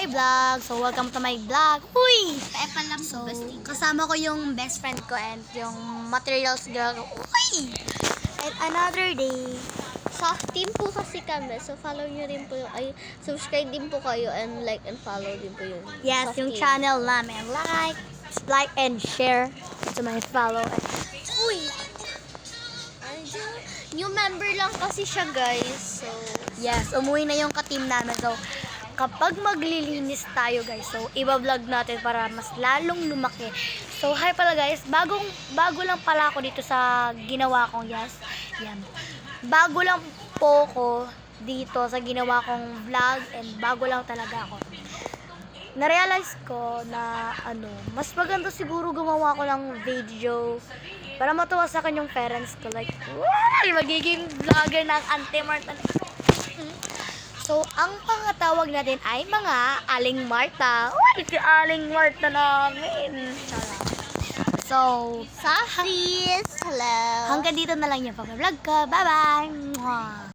my vlog. So, welcome to my vlog. Uy! So, Kasama ko yung best friend ko and yung materials girl ko. Uy! And another day. soft team po kasi kami. So, follow nyo rin po yung, subscribe din po kayo and like and follow din po yung Yes, soft yung team. channel namin. Like and share to my follow. Uy! New member lang kasi siya, guys. So, Yes, umuwi na yung ka-team namin. So, kapag maglilinis tayo guys, so iba-vlog natin para mas lalong lumaki. So, hi pala guys, bago lang pala ako dito sa ginawa kong yan. Bago lang po ako dito sa ginawa kong vlog and bago lang talaga ako. Na-realize ko na mas maganda siguro gumawa ko ng video para matuwa sa akin yung parents ko. Like, wow, magiging vlogger ng Auntie Marta. So, ang pangatawag natin ay mga Aling Marta. Uy, si Aling Marta namin. Charot. So, Softies! Hello! hanggang dito na lang yung pag-vlog ko. Bye-bye! Mwah.